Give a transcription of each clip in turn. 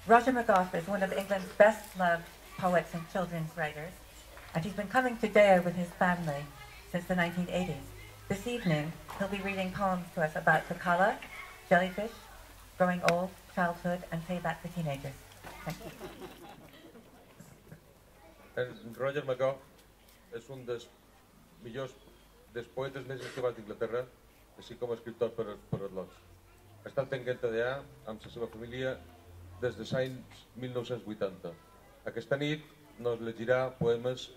Roger McGough is one of England's best-loved poets and children's writers, and he's been coming to Deya with his family since the 1980s. This evening, he'll be reading poems to us about the colour, jellyfish, growing old, childhood, and payback for teenagers. Thank you. Roger McGough és un dels poetes més estimats d'Inglaterra, així com a escriptor per als lots. Ha estat tenint a Deya amb la seva família des dels anys 1980. Aquesta nit nos llegirà poemes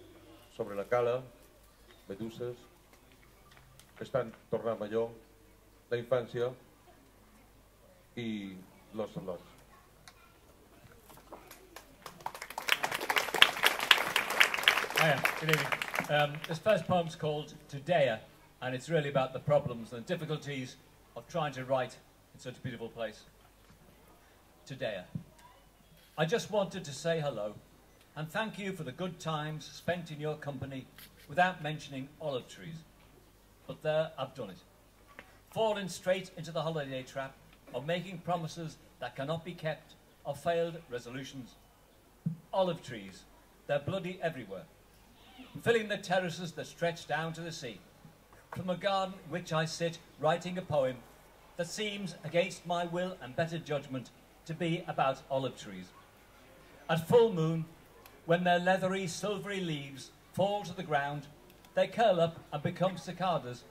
sobre la cala, meduses, estan tornant major, la infància i los lots. Hiya, good evening. This first poem's called To Deya, and it's really about the problems and difficulties of trying to write in such a beautiful place. To Deya. I just wanted to say hello and thank you for the good times spent in your company without mentioning olive trees. But there, I've done it. Fallen straight into the holiday trap of making promises that cannot be kept, of failed resolutions. Olive trees, they're bloody everywhere, filling the terraces that stretch down to the sea. From a garden in which I sit writing a poem that seems, against my will and better judgment, to be about olive trees. At full moon, when their leathery, silvery leaves fall to the ground, they curl up and become cicadas,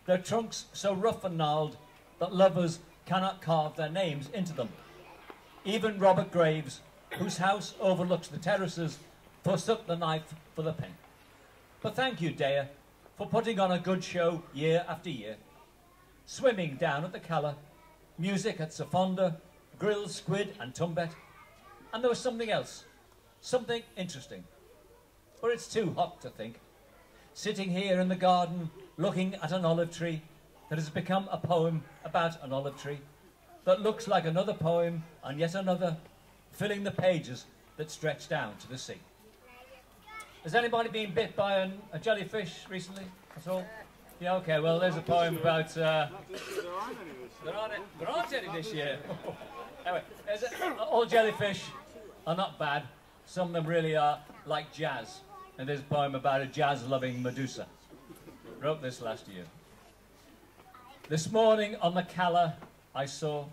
their trunks so rough and gnarled that lovers cannot carve their names into them. Even Robert Graves, whose house overlooks the terraces, forsook the knife for the pen. But thank you, Deya, for putting on a good show year after year. Swimming down at the Cala, music at Safonda, grilled squid and tumbet. And there was something else, something interesting. But it's too hot to think. Sitting here in the garden, looking at an olive tree that has become a poem about an olive tree, that looks like another poem and yet another, filling the pages that stretch down to the sea. Has anybody been bit by a jellyfish recently at all? Yeah, okay, well, there's a poem about... there aren't any this year. Anyway, all jellyfish are not bad. Some of them really are like jazz. And there's a poem about a jazz-loving Medusa. Wrote this last year. This morning on the Cala, I saw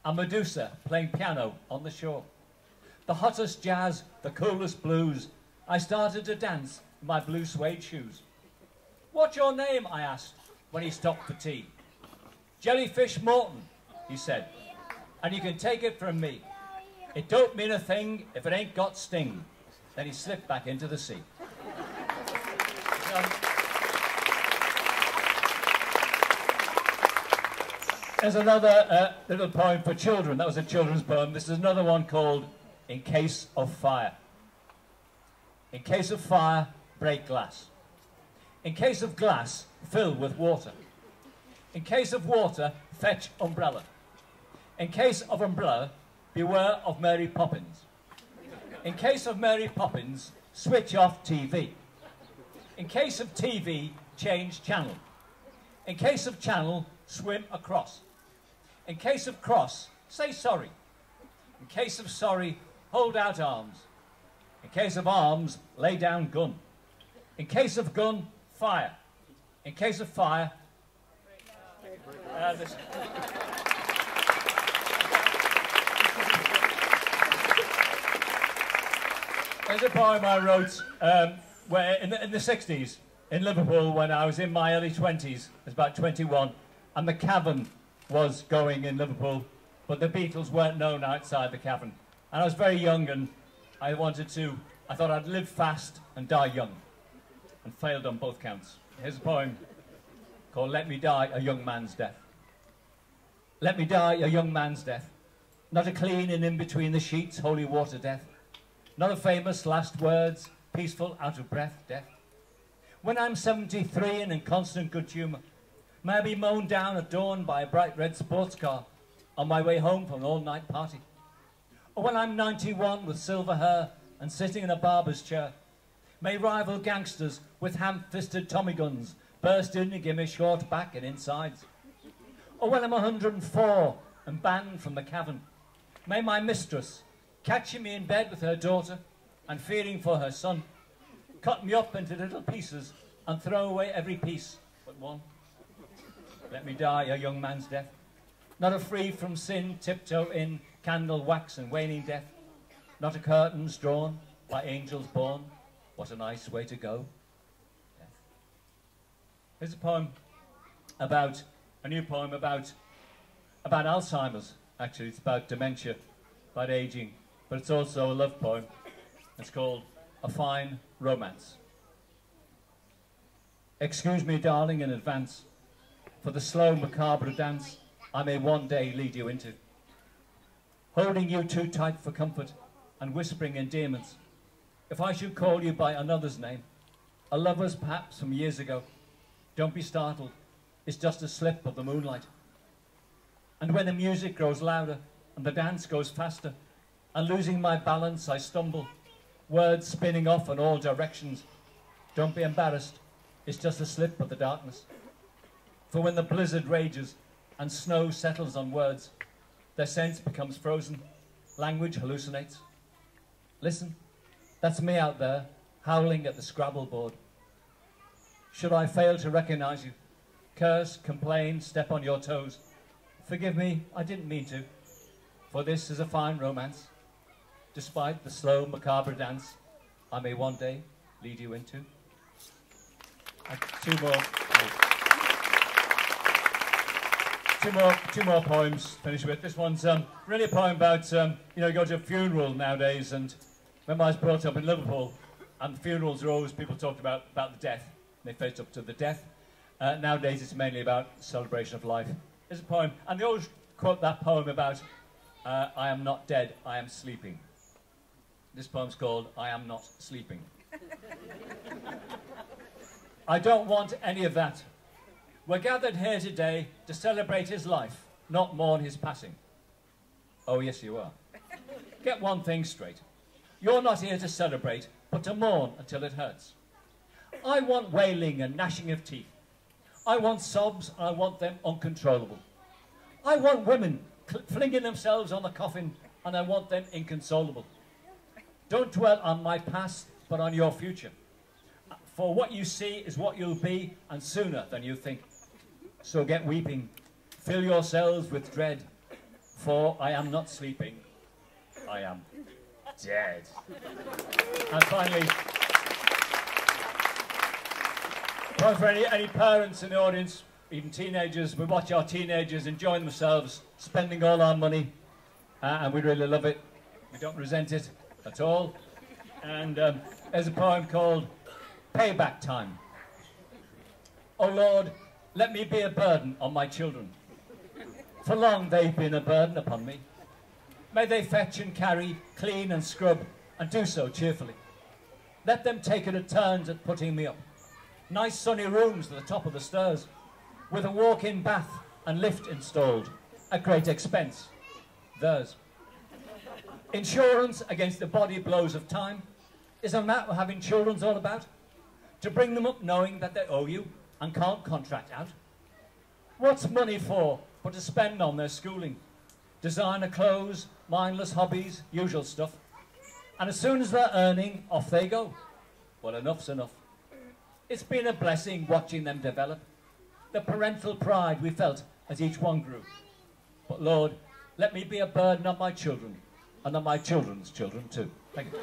a Medusa playing piano on the shore. The hottest jazz, the coolest blues. I started to dance in my blue suede shoes. What's your name? I asked when he stopped for tea. Jellyfish Morton, he said. And you can take it from me. It don't mean a thing if it ain't got sting. Then he slipped back into the sea. There's another little poem for children. That was a children's poem. This is another one called In Case of Fire. In case of fire, break glass. In case of glass, fill with water. In case of water, fetch umbrella. In case of umbrella, beware of Mary Poppins. In case of Mary Poppins, switch off TV. In case of TV, change channel. In case of channel, swim across. In case of cross, say sorry. In case of sorry, hold out arms. In case of arms, lay down gun. In case of gun, fire. In case of fire, there's a poem I wrote where in the 60s in Liverpool when I was in my early 20s, I was about 21, and the Cavern was going in Liverpool, but the Beatles weren't known outside the Cavern. And I was very young and I thought I'd live fast and die young, and failed on both counts. Here's a poem called Let Me Die a Young Man's Death. Let me die a young man's death, not a clean and in between the sheets holy water death, not a famous last words, peaceful out of breath death. When I'm 73 and in constant good humour, may I be mown down at dawn by a bright red sports car on my way home from an all-night party. Or when I'm 91 with silver hair and sitting in a barber's chair, may rival gangsters with ham-fisted Tommy guns burst in and give me short back and insides. Or when I'm 104 and banned from the cavern. May my mistress, catching me in bed with her daughter and fearing for her son, cut me up into little pieces and throw away every piece but one. Let me die a young man's death, not a free from sin, tiptoe in, candle wax and waning death, not a curtains drawn by angels born. What a nice way to go. Death. Here's a poem about, a new poem about Alzheimer's. Actually, it's about dementia, about aging, but it's also a love poem. It's called A Fine Romance. Excuse me, darling, in advance, for the slow, macabre dance I may one day lead you into. Holding you too tight for comfort and whispering endearments. If I should call you by another's name, a lover's perhaps from years ago, don't be startled, it's just a slip of the moonlight. And when the music grows louder and the dance goes faster, and losing my balance I stumble, words spinning off in all directions, don't be embarrassed, it's just a slip of the darkness. For when the blizzard rages and snow settles on words, their sense becomes frozen, language hallucinates. Listen, that's me out there, howling at the Scrabble board. Should I fail to recognize you, curse, complain, step on your toes, forgive me, I didn't mean to, for this is a fine romance. Despite the slow, macabre dance I may one day lead you into. Two more poems to finish with. This one's really a poem about, you go to a funeral nowadays, and remember I was brought up in Liverpool, and funerals are always people talked about the death. They faced up to the death. Nowadays it's mainly about celebration of life. There's a poem, and they always quote that poem about, I am not dead, I am sleeping. This poem's called I Am Not Sleeping. I don't want any of that. We're gathered here today to celebrate his life, not mourn his passing. Oh, yes, you are. Get one thing straight. You're not here to celebrate, but to mourn until it hurts. I want wailing and gnashing of teeth. I want sobs, and I want them uncontrollable. I want women flinging themselves on the coffin, and I want them inconsolable. Don't dwell on my past, but on your future. For what you see is what you'll be, and sooner than you think. So get weeping, fill yourselves with dread, for I am not sleeping, I am dead. And finally, for any parents in the audience, even teenagers, we watch our teenagers enjoying themselves, spending all our money, and we really love it. We don't resent it at all. And there's a poem called Payback Time. Oh Lord, let me be a burden on my children. For long they've been a burden upon me. May they fetch and carry, clean and scrub, and do so cheerfully. Let them take it at turns at putting me up. Nice sunny rooms at the top of the stairs, with a walk-in bath and lift installed, at great expense. Theirs. Insurance against the body blows of time. Isn't that what having children's all about? To bring them up knowing that they owe you and can't contract out. What's money for but to spend on their schooling? Designer clothes, mindless hobbies, usual stuff. And as soon as they're earning, off they go. Well, enough's enough. It's been a blessing watching them develop. The parental pride we felt as each one grew. But Lord, let me be a burden on my children and on my children's children too. Thank you.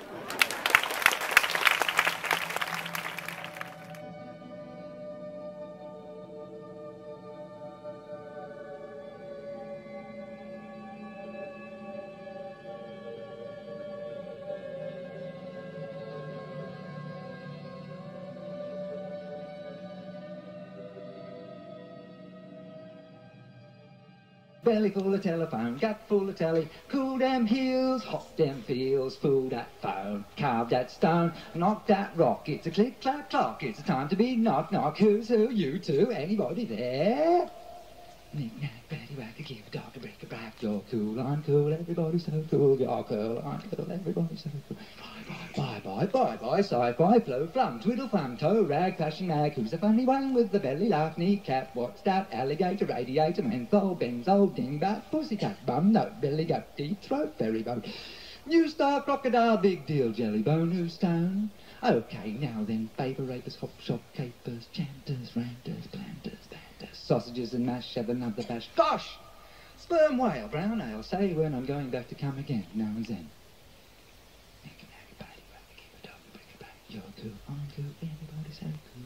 Belly full of telephone, gut full of telly, cool them heels, hot them feels, fool that phone, carve that stone, knock that rock, it's a click-clack clock, it's a time to be knock-knock, who's who, you two, anybody there? Knick-knack, paddywhack, give a dog a break a back. You're cool, I'm cool, everybody's so cool. You're cool, I'm cool, everybody's so cool. Bye, bye, sci-fi, flow, flum, twiddle, thumb, toe, rag, fashion mag. Who's the funny one with the belly laugh? Kneecap, what's that? Alligator, radiator, menthol, benzo, dingbat, pussycat, bum, note, belly gut, deep throat, ferry boat. New star, crocodile, big deal, jellybone, who's stone? Okay, now then, paper rapers, hop shop, capers, chanters, ranters, planters, banters, sausages and mash, have another bash. Gosh! Sperm whale, brown ale, say when I'm going back to come again, now and then. You're cool, I'm cool, everybody's so cool.